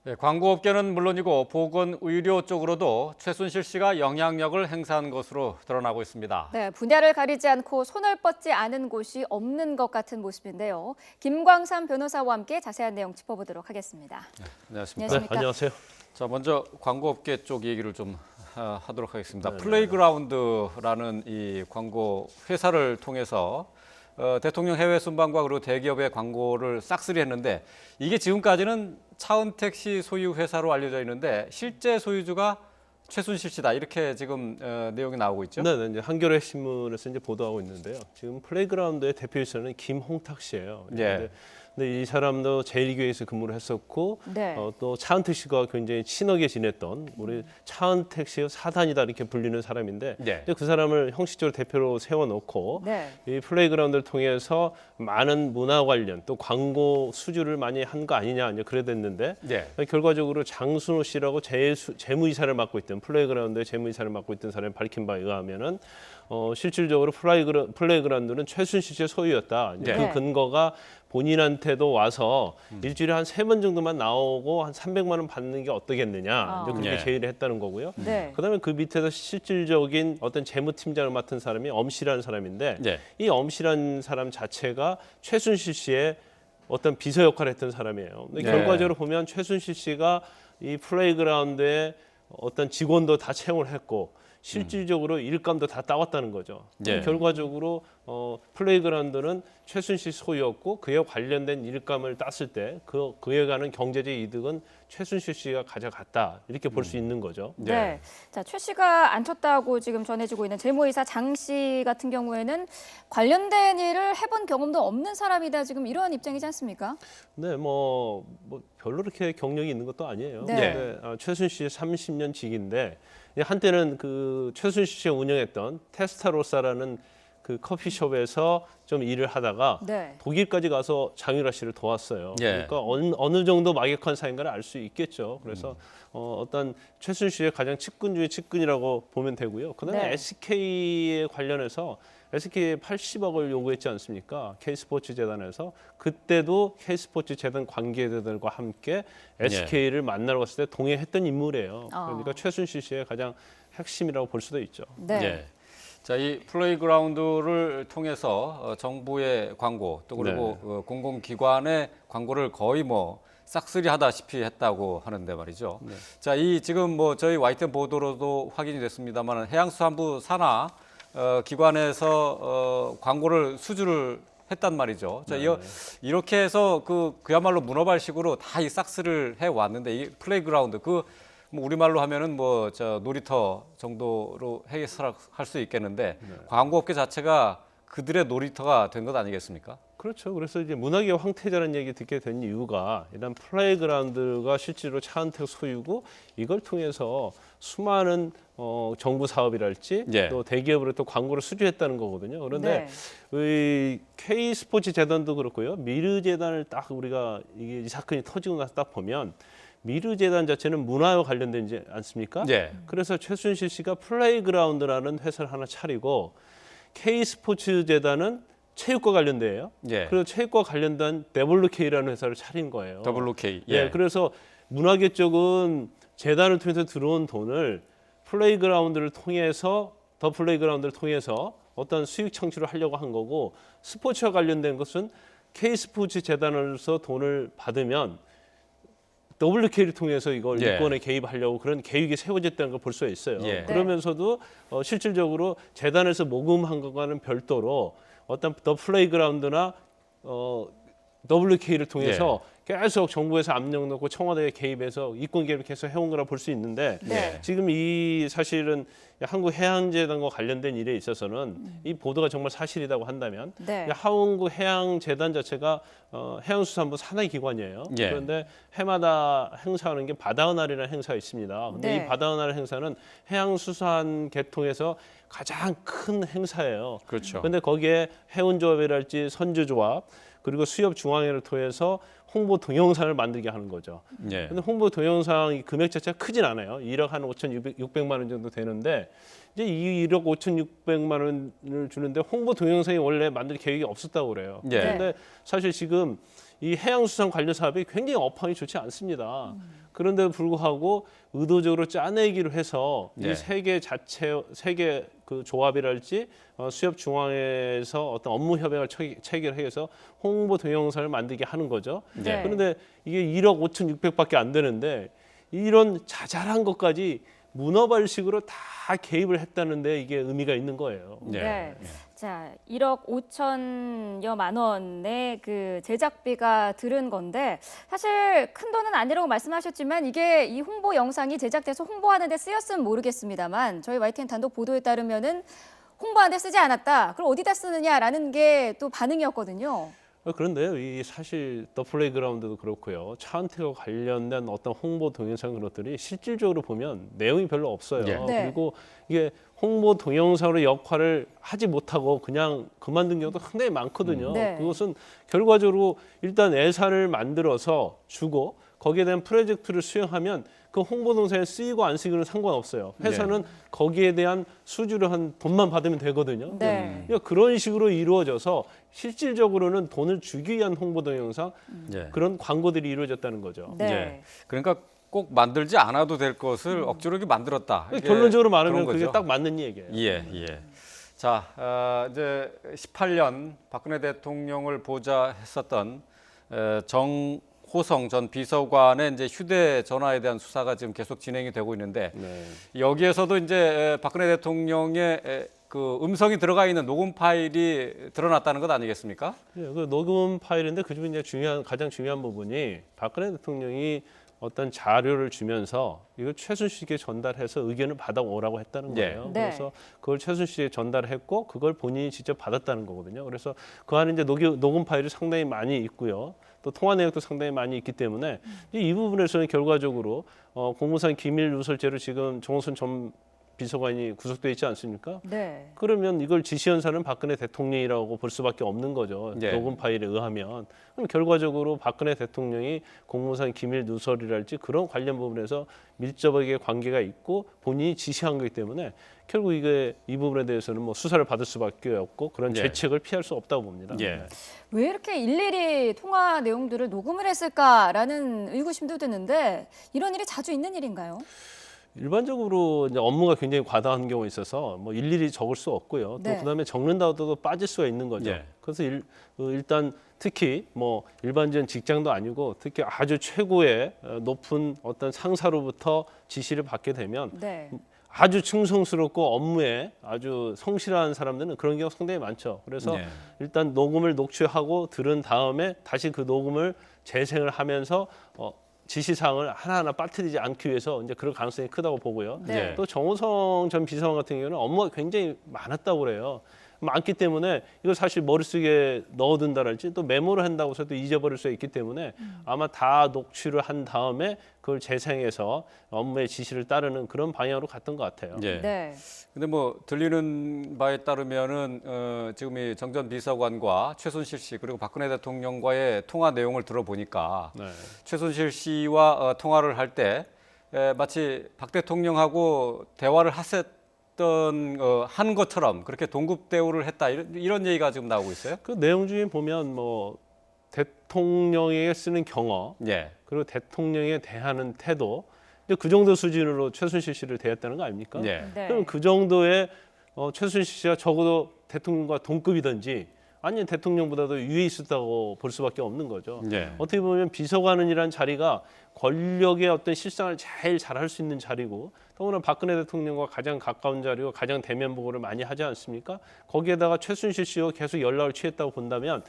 네, 광고업계는 물론이고 보건 의료 쪽으로도 최순실 씨가 영향력을 행사한 것으로 드러나고 있습니다. 네, 분야를 가리지 않고 손을 뻗지 않은 곳이 없는 것 같은 모습인데요. 김광삼 변호사와 함께 자세한 내용 짚어보도록 하겠습니다. 안녕하십니까? 네, 안녕하세요. 자, 먼저 광고업계 쪽 얘기를 좀 하도록 하겠습니다. 네, 플레이그라운드라는 이 광고 회사를 통해서 대통령 해외 순방과 그리고 대기업의 광고를 싹쓸이했는데 이게 지금까지는 차은택 씨 소유 회사로 알려져 있는데 실제 소유주가 최순실 씨다 이렇게 지금 내용이 나오고 있죠. 네, 이제 한겨레 신문에서 이제 보도하고 있는데요. 지금 플레이그라운드의 대표이사는 김홍탁 씨예요. 예. 근데 이 사람도 제1교회에서 근무를 했었고 네. 또 차은택 씨가 굉장히 친하게 지냈던 우리 차은택 씨의 사단이다 이렇게 불리는 사람인데 네. 그 사람을 형식적으로 대표로 세워놓고 네. 이 플레이그라운드를 통해서 많은 문화 관련 또 광고 수주를 많이 한 거 아니냐 이제 그래 됐는데 네. 결과적으로 장순호 씨라고 재무이사를 맡고 있던 플레이그라운드의 재무이사를 맡고 있던 사람이 밝힌 바에 의하면은 실질적으로 플레이그라운드는 최순실 씨의 소유였다. 이제 네. 그 근거가 본인한테도 와서 일주일에 한 3번 정도만 나오고 한 300만 원 받는 게 어떻겠느냐. 이제 그렇게 네. 제의를 했다는 거고요. 네. 그다음에 그 밑에서 실질적인 어떤 재무팀장을 맡은 사람이 엄씨라는 사람인데 네. 이 엄씨라는 사람 자체가 최순실 씨의 어떤 비서 역할을 했던 사람이에요. 근데 네. 결과적으로 보면 최순실 씨가 이 플레이그라운드에 어떤 직원도 다 채용을 했고 실질적으로 일감도 다 따왔다는 거죠. 네. 결과적으로 플레이그라운드는 최순실 소유였고 그에 관련된 일감을 땄을 때 그에 관한 경제적 이득은 최순실 씨가 가져갔다 이렇게 볼 수 있는 거죠. 네. 자, 최 씨가 안 쳤다고 지금 전해지고 있는 재무이사 장 씨 같은 경우에는 관련된 일을 해본 경험도 없는 사람이다 지금 이러한 입장이지 않습니까? 네, 뭐 별로 그렇게 경력이 있는 것도 아니에요. 네. 근데 최순실 씨 30년 직인데 한때는 그 최순실 씨가 운영했던 테스타로사라는 그 커피숍에서 좀 일을 하다가 네. 독일까지 가서 장유라 씨를 도왔어요. 예. 그러니까 어느 정도 막역한 사이인가를 알 수 있겠죠. 그래서 어떤 최순실 씨의 가장 측근 중에 측근이라고 보면 되고요. 그다음에 네. SK에 관련해서 SK에 80억을 요구했지 않습니까? K스포츠 재단에서 그때도 K스포츠 재단 관계자들과 함께 SK를 만나러 갔을 때 동행했던 인물이에요. 그러니까 최순실 씨의 가장 핵심이라고 볼 수도 있죠. 네. 예. 자, 이 플레이그라운드를 통해서 정부의 광고 또 그리고 공공기관의 광고를 거의 뭐 싹쓸이하다시피 했다고 하는데 말이죠. 자, 이 지금 뭐 저희 YTN 보도로도 확인이 됐습니다만 해양수산부 산하 기관에서 광고를 수주를 했단 말이죠. 자, 이렇게 해서 그야말로 문어발식으로 다 이 싹쓸이를 해 왔는데 이 플레이그라운드 뭐 우리말로 하면은 뭐 놀이터 정도로 해석할 수 있겠는데 광고업계 자체가 그들의 놀이터가 된 것 아니겠습니까? 그렇죠. 그래서 이제 문학의 황태자라는 얘기 듣게 된 이유가 이런 플레이그라운드가 실제로 차은택 소유고 이걸 통해서 수많은 정부 사업이랄지 예. 또 대기업으로 또 광고를 수주했다는 거거든요. 그런데 네. 이 K스포츠 재단도 그렇고요. 미르재단을 딱 우리가 이 사건이 터지고 나서 딱 보면 미르재단 자체는 문화와 관련되지 않습니까? 예. 그래서 최순실 씨가 플레이그라운드라는 회사를 하나 차리고 K스포츠 재단은 체육과 관련돼요. 예. 그래서 체육과 관련된 WK라는 회사를 차린 거예요. WK. 예. 그래서 문화계 쪽은 재단을 통해서 들어온 돈을 더 플레이그라운드를 통해서 어떤 수익 창출을 하려고 한 거고 스포츠와 관련된 것은 K스포츠 재단으로서 돈을 받으면 WK를 통해서 이걸 예. 이권에 개입하려고 그런 계획이 세워졌다는 걸 볼 수가 있어요. 예. 그러면서도 실질적으로 재단에서 모금한 것과는 별도로 어떤 더 플레이그라운드나 WK를 통해서 계속 정부에서 압력 넣고 청와대에 개입해서 이권 개입을 계속 해온 거라 볼 수 있는데 네. 지금 이 사실은 한국해양재단과 관련된 일에 있어서는 이 보도가 정말 사실이라고 한다면 네. 한국해양재단 자체가 해양수산부 산하기관이에요. 예. 그런데 해마다 행사하는 게 바다의 행사가 있습니다. 근데 네. 이 바다의 행사는 해양수산 계통에서 가장 큰 행사예요. 그렇죠. 그런데 거기에 해운조합이랄지 선주조합 그리고 수협중앙회를 통해서 홍보 동영상을 만들게 하는 거죠. 예. 근데 홍보 동영상 금액 자체가 크진 않아요. 1억 한 5,600만 원 정도 되는데 이제 이 1억 5,600만 원을 주는데 홍보 동영상이 원래 만들 계획이 없었다고 그래요. 예. 그런데 사실 지금 이 해양수산 관련 사업이 굉장히 업황이 좋지 않습니다. 그런데도 불구하고 의도적으로 짜내기로 해서 네. 이 세계 그 조합이랄지 수협 중앙에서 어떤 업무 협약을 체결해서 홍보 동영상을 만들게 하는 거죠. 네. 그런데 이게 1억 5,600밖에 안 되는데 이런 자잘한 것까지 문어발식으로 다 개입을 했다는데 이게 의미가 있는 거예요. 네. 자, 1억 5천여만 원의 그 제작비가 들은 건데 사실 큰 돈은 아니라고 말씀하셨지만 이게 이 홍보 영상이 제작돼서 홍보하는 데 쓰였으면 모르겠습니다만 저희 YTN 단독 보도에 따르면은 홍보하는 데 쓰지 않았다. 그럼 어디다 쓰느냐라는 게 또 반응이었거든요. 그런데요, 이 사실 더 플레이그라운드도 그렇고요. 차은택과 관련된 어떤 홍보 동영상 그런 것들이 실질적으로 보면 내용이 별로 없어요. 예. 네. 그리고 이게 홍보 동영상으로 역할을 하지 못하고 그냥 그만둔 경우도 상당히 많거든요. 네. 그것은 결과적으로 일단 예산을 만들어서 주고 거기에 대한 프로젝트를 수행하면 그 홍보 동영상에 쓰이고 안 쓰이고는 상관없어요. 회사는 거기에 대한 수주를 한 돈만 받으면 되거든요. 네. 그러니까 그런 식으로 이루어져서 실질적으로는 돈을 주기 위한 홍보 동영상 예. 그런 광고들이 이루어졌다는 거죠. 네. 예. 그러니까 꼭 만들지 않아도 될 것을 억지로 이렇게 만들었다. 이게 결론적으로 말하면 그런 그게 거죠. 딱 맞는 얘기예요. 예, 예. 자, 이제 18년 박근혜 대통령을 보좌했었던 정호성 전 비서관의 이제 휴대전화에 대한 수사가 지금 계속 진행이 되고 있는데 네. 여기에서도 이제 박근혜 대통령의 그 음성이 들어가 있는 녹음 파일이 드러났다는 것 아니겠습니까? 예, 그 녹음 파일인데 그중에 이제 가장 중요한 부분이 박근혜 대통령이 어떤 자료를 주면서 이걸 최순실에게 전달해서 의견을 받아오라고 했다는 거예요. 네. 그래서 그걸 최순실에게 전달했고 그걸 본인이 직접 받았다는 거거든요. 그래서 그 안에 이제 녹음 파일이 상당히 많이 있고요. 또 통화 내역도 상당히 많이 있기 때문에 이 부분에서는 결과적으로 공무상 기밀 누설죄로 지금 정호선 전 비서관이 구속돼 있지 않습니까? 네. 그러면 이걸 지시한 사람은 박근혜 대통령이라고 볼 수밖에 없는 거죠. 네. 녹음 파일에 의하면. 그럼 결과적으로 박근혜 대통령이 공무상 기밀 누설이랄지 그런 관련 부분에서 밀접하게 관계가 있고 본인이 지시한 거기 때문에 결국 이 부분에 대해서는 뭐 수사를 받을 수밖에 없고 그런 네. 죄책을 피할 수 없다고 봅니다. 예. 왜 이렇게 일일이 통화 내용들을 녹음을 했을까라는 의구심도 드는데 이런 일이 자주 있는 일인가요? 일반적으로 이제 업무가 굉장히 과다한 경우가 있어서 뭐 일일이 적을 수 없고요. 또 네. 그다음에 적는다고도 빠질 수가 있는 거죠. 예. 그래서 일단 특히 뭐 일반적인 직장도 아니고 특히 아주 최고의 높은 어떤 상사로부터 지시를 받게 되면 네. 아주 충성스럽고 업무에 아주 성실한 사람들은 그런 경우가 상당히 많죠. 그래서 네. 일단 녹음을 녹취하고 들은 다음에 다시 그 녹음을 재생을 하면서 지시사항을 하나하나 빠뜨리지 않기 위해서 이제 그럴 가능성이 크다고 보고요. 네. 또 정호성 전 비서관 같은 경우는 업무가 굉장히 많았다고 그래요. 많기 때문에 이걸 사실 머릿속에 넣어둔다랄지 또 메모를 한다고 해서 또 잊어버릴 수 있기 때문에 아마 다 녹취를 한 다음에 그걸 재생해서 업무의 지시를 따르는 그런 방향으로 갔던 것 같아요. 예. 네. 근데 뭐 들리는 바에 따르면은 지금 이 정 전 비서관과 최순실 씨 그리고 박근혜 대통령과의 통화 내용을 들어보니까 네. 최순실 씨와 통화를 할 때 마치 박 대통령하고 대화를 한 것처럼 그렇게 동급 대우를 했다 이런 얘기가 지금 나오고 있어요. 그 내용 중에 보면 뭐 대통령에게 쓰는 경어 예. 그리고 대통령에 대하는 태도 이제 그 정도 수준으로 최순실 씨를 대했다는 거 아닙니까? 예. 네. 그럼 그 정도의 최순실 씨가 적어도 대통령과 동급이든지 아니면 대통령보다도 위에 있었다고 볼 수밖에 없는 거죠. 예. 어떻게 보면 비서관이라는 자리가 권력의 어떤 실상을 제일 잘할 수 있는 자리고 더구나 박근혜 대통령과 가장 가까운 자리고 가장 대면 보고를 많이 하지 않습니까? 거기에다가 최순실 씨와 계속 연락을 취했다고 본다면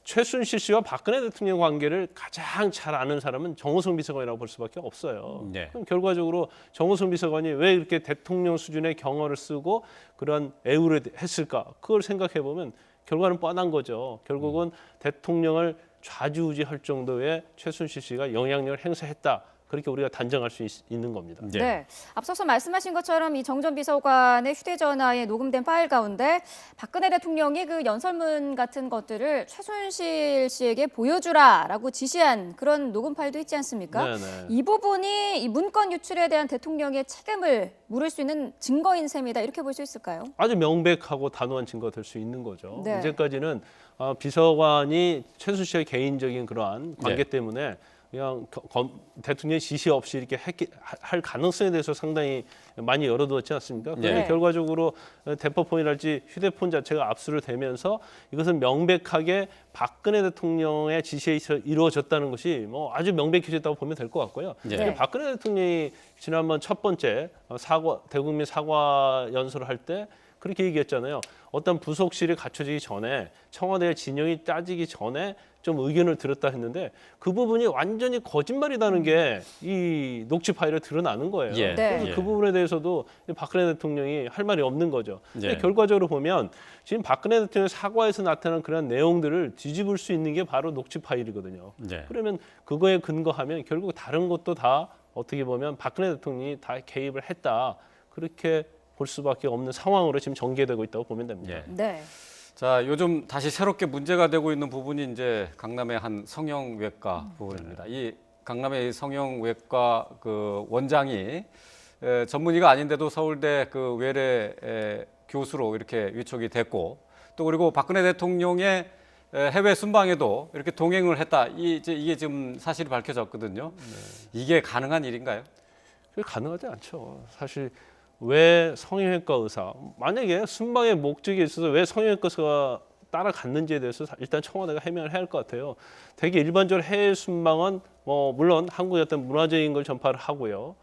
최순실 씨와 박근혜 대통령 관계를 가장 잘 아는 사람은 정호성 비서관이라고 볼 수밖에 없어요. 네. 그럼 결과적으로 정호성 비서관이 왜 이렇게 대통령 수준의 경어를 쓰고 그런 애우를 했을까? 그걸 생각해 보면 결과는 뻔한 거죠. 결국은 대통령을 좌지우지할 정도의 최순실 씨가 영향력을 행사했다. 그렇게 우리가 단정할 수 있는 겁니다. 네. 네. 앞서서 말씀하신 것처럼 이 정 전 비서관의 휴대전화에 녹음된 파일 가운데 박근혜 대통령이 그 연설문 같은 것들을 최순실 씨에게 보여주라라고 지시한 그런 녹음 파일도 있지 않습니까? 네네. 이 부분이 이 문건 유출에 대한 대통령의 책임을 물을 수 있는 증거인 셈이다. 이렇게 볼 수 있을까요? 아주 명백하고 단호한 증거가 될 수 있는 거죠. 네. 이제까지는 비서관이 최순실 씨의 개인적인 그러한 관계 네. 때문에 그냥 대통령 지시 없이 이렇게 할 가능성에 대해서 상당히 많이 열어두었지 않습니까? 그런데 네. 결과적으로 대포폰이랄지 휴대폰 자체가 압수를 되면서 이것은 명백하게 박근혜 대통령의 지시에 의해서 이루어졌다는 것이 뭐 아주 명백해졌다고 보면 될 것 같고요. 네. 근데 박근혜 대통령이 지난번 첫 번째 대국민 사과 연설을 할 때 그렇게 얘기했잖아요. 어떤 부속실이 갖춰지기 전에 청와대의 진영이 짜지기 전에 좀 의견을 들었다 했는데 그 부분이 완전히 거짓말이라는 게 이 녹취 파일에 드러나는 거예요. 예. 네. 그래서 그 부분에 대해서도 박근혜 대통령이 할 말이 없는 거죠. 근데 예. 결과적으로 보면 지금 박근혜 대통령 사과에서 나타난 그런 내용들을 뒤집을 수 있는 게 바로 녹취 파일이거든요. 네. 그러면 그거에 근거하면 결국 다른 것도 다 어떻게 보면 박근혜 대통령이 다 개입을 했다. 그렇게 볼 수밖에 없는 상황으로 지금 전개되고 있다고 보면 됩니다. 예. 네. 자, 요즘 다시 새롭게 문제가 되고 있는 부분이 이제 강남의 한 성형외과 부분입니다. 이 강남의 성형외과 그 원장이 전문의가 아닌데도 서울대 그 외래 교수로 이렇게 위촉이 됐고, 또 그리고 박근혜 대통령의 해외 순방에도 이렇게 동행을 했다. 이게 지금 사실이 밝혀졌거든요. 이게 가능한 일인가요? 그게 가능하지 않죠. 사실 왜 성형외과 의사 만약에 순방의 목적에 있어서 왜 성형외과 의사가 따라갔는지에 대해서 일단 청와대가 해명을 해야 할 것 같아요. 되게 일반적으로 해외 순방은 뭐 물론 한국의 어떤 문화적인 걸 전파를 하고요.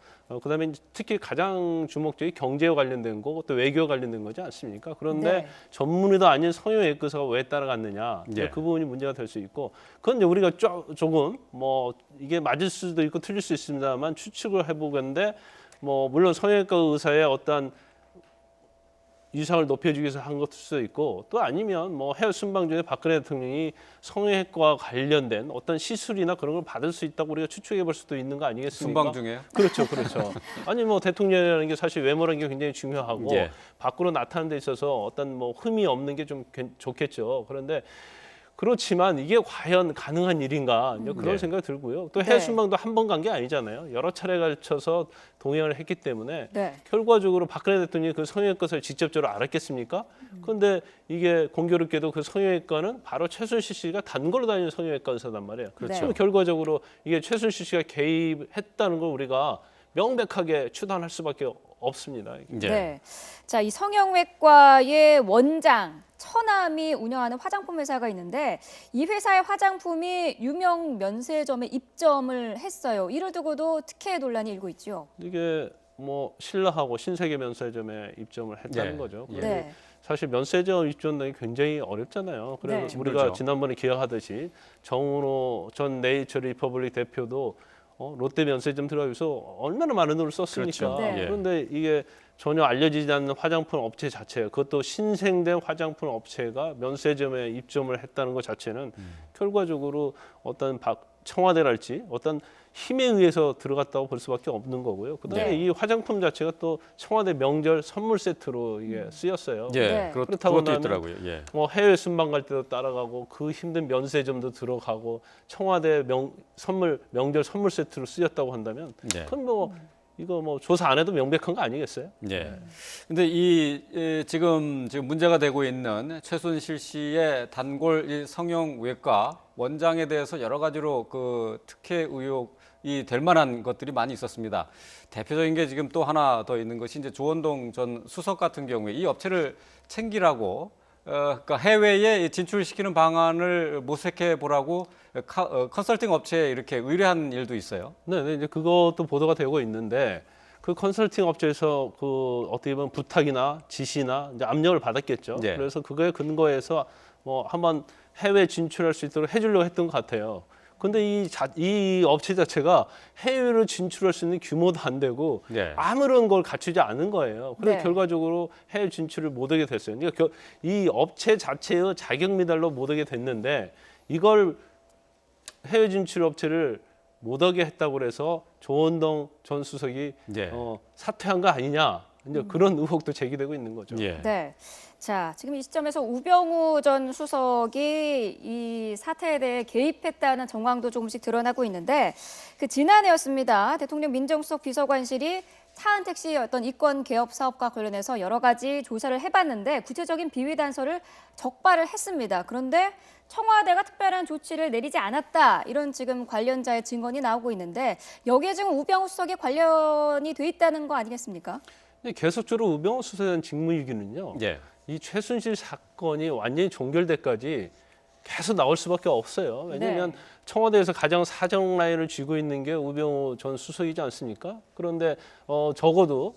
그다음에 특히 가장 주목적이 경제와 관련된 거고 또 외교와 관련된 거지 않습니까? 그런데 네. 전문의도 아닌 성형외과 의사가 왜 따라갔느냐? 예. 그 부분이 문제가 될 수 있고 그건 이제 우리가 조금 뭐 이게 맞을 수도 있고 틀릴 수 있습니다만 추측을 해보건데 뭐 물론 성형외과 의사의 어떤 위상을 높여주기 위해서 한 것일 수도 있고 또 아니면 뭐 해외 순방 중에 박근혜 대통령이 성형외과 관련된 어떤 시술이나 그런 걸 받을 수 있다고 우리가 추측해 볼 수도 있는 거 아니겠습니까? 순방 중에요? 그렇죠, 그렇죠. 아니 뭐 대통령이라는 게 사실 외모라는 게 굉장히 중요하고 예. 밖으로 나타나는 데 있어서 어떤 뭐 흠이 없는 게 좀 좋겠죠. 그런데 그렇지만 이게 과연 가능한 일인가 이제 그런 네. 생각이 들고요. 또 네. 해외 순방도 한 번 간 게 아니잖아요. 여러 차례 걸쳐서 동행을 했기 때문에 네. 결과적으로 박근혜 대통령이 그 성형외과를 직접적으로 알았겠습니까? 그런데 이게 공교롭게도 그 성형외과는 바로 최순실 씨가 단골로 다니는 성형외과 의사단 말이에요. 그렇죠. 그럼 결과적으로 이게 최순실 씨가 개입했다는 걸 우리가 명백하게 추단할 수밖에 없습니다. 네. 네. 자, 이 성형외과의 원장 처남이 운영하는 화장품 회사가 있는데 이 회사의 화장품이 유명 면세점에 입점을 했어요. 이를 두고도 특혜 논란이 일고 있죠. 이게 뭐 신라하고 신세계 면세점에 입점을 했다는 네. 거죠. 예. 그런데 네. 사실 면세점 입점이 굉장히 어렵잖아요. 그래서 네. 우리가 힘들죠. 지난번에 기억하듯이 정은호 전 네이처 리퍼블릭 대표도 롯데 면세점 들어가서 얼마나 많은 돈을 썼습니까? 그렇죠. 네. 그런데 이게 전혀 알려지지 않는 화장품 업체 자체, 그것도 신생된 화장품 업체가 면세점에 입점을 했다는 것 자체는 결과적으로 어떤 청와대랄지 어떤 힘에 의해서 들어갔다고 볼 수밖에 없는 거고요. 그다음에 네. 이 화장품 자체가 또 청와대 명절 선물 세트로 이게 쓰였어요. 예, 네. 그렇다고 그것도 하면 있더라고요. 예. 뭐 해외 순방 갈 때도 따라가고 그 힘든 면세점도 들어가고 청와대 명절 선물 세트로 쓰였다고 한다면 네. 그건 뭐 이거 뭐 조사 안 해도 명백한 거 아니겠어요? 예. 근데 지금 문제가 되고 있는 최순실 씨의 단골 이 성형외과 원장에 대해서 여러 가지로 그 특혜 의혹이 될 만한 것들이 많이 있었습니다. 대표적인 게 지금 또 하나 더 있는 것이 이제 조원동 전 수석 같은 경우에 이 업체를 챙기라고 그러니까 해외에 진출시키는 방안을 모색해 보라고 컨설팅 업체에 이렇게 의뢰한 일도 있어요. 네, 이제 그것도 보도가 되고 있는데 그 컨설팅 업체에서 그 어떻게 보면 부탁이나 지시나 이제 압력을 받았겠죠. 네. 그래서 그거에 근거해서 뭐 한번 해외 진출할 수 있도록 해주려고 했던 것 같아요. 근데 이 업체 자체가 해외로 진출할 수 있는 규모도 안 되고 네. 아무런 걸 갖추지 않은 거예요. 그래서 네. 결과적으로 해외 진출을 못하게 됐어요. 그러니까 이 업체 자체의 자격 미달로 못하게 됐는데 이걸 해외 진출 업체를 못하게 했다고 그래서 조원동 전 수석이 예. 사퇴한 거 아니냐 이제 그런 의혹도 제기되고 있는 거죠. 예. 네. 자, 지금 이 시점에서 우병우 전 수석이 이 사태에 대해 개입했다는 정황도 조금씩 드러나고 있는데 그 지난해였습니다. 대통령 민정수석 비서관실이 차은택 씨의 어떤 이권 개업 사업과 관련해서 여러 가지 조사를 해봤는데 구체적인 비위 단서를 적발을 했습니다. 그런데 청와대가 특별한 조치를 내리지 않았다. 이런 지금 관련자의 증언이 나오고 있는데 여기에 지금 우병우 수석이 관련이 돼 있다는 거 아니겠습니까? 근데 계속적으로 우병우 수석에 대한 직무유기는요. 예. 이 최순실 사건이 완전히 종결돼까지 계속 나올 수밖에 없어요. 왜냐하면 네. 청와대에서 가장 사정 라인을 쥐고 있는 게 우병우 전 수석이지 않습니까? 그런데 적어도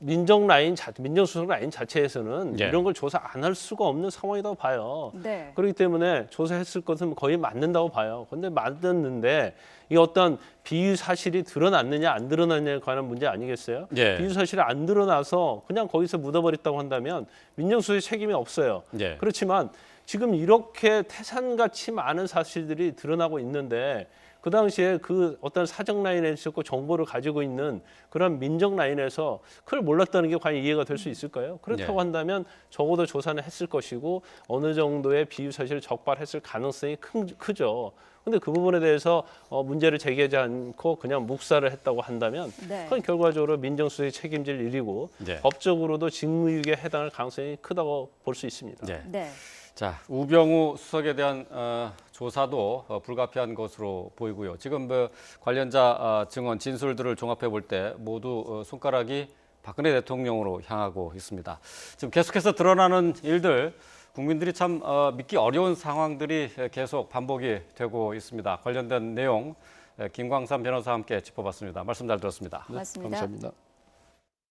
민정수석 라인 자체에서는 예. 이런 걸 조사 안 할 수가 없는 상황이라고 봐요. 네. 그렇기 때문에 조사했을 것은 거의 맞는다고 봐요. 그런데 맞았는데 이 어떤 비위 사실이 드러났느냐 안 드러났느냐에 관한 문제 아니겠어요? 예. 비위 사실이 안 드러나서 그냥 거기서 묻어버렸다고 한다면 민정수석의 책임이 없어요. 예. 그렇지만 지금 이렇게 태산같이 많은 사실들이 드러나고 있는데 그 당시에 그 어떤 사정 라인에 있었고 정보를 가지고 있는 그런 민정 라인에서 그걸 몰랐다는 게 과연 이해가 될 수 있을까요? 그렇다고 네. 한다면 적어도 조사는 했을 것이고 어느 정도의 비위 사실을 적발했을 가능성이 크죠. 근데 그 부분에 대해서 문제를 제기하지 않고 그냥 묵살을 했다고 한다면 네. 그건 결과적으로 민정수석이 책임질 일이고 네. 법적으로도 직무유기에 해당할 가능성이 크다고 볼 수 있습니다. 네. 네. 자, 우병우 수석에 대한 조사도 불가피한 것으로 보이고요. 지금 관련자 증언, 진술들을 종합해 볼 때 모두 손가락이 박근혜 대통령으로 향하고 있습니다. 지금 계속해서 드러나는 일들, 국민들이 참 믿기 어려운 상황들이 계속 반복이 되고 있습니다. 관련된 내용 김광삼 변호사와 함께 짚어봤습니다. 말씀 잘 들었습니다. 맞습니다. 감사합니다.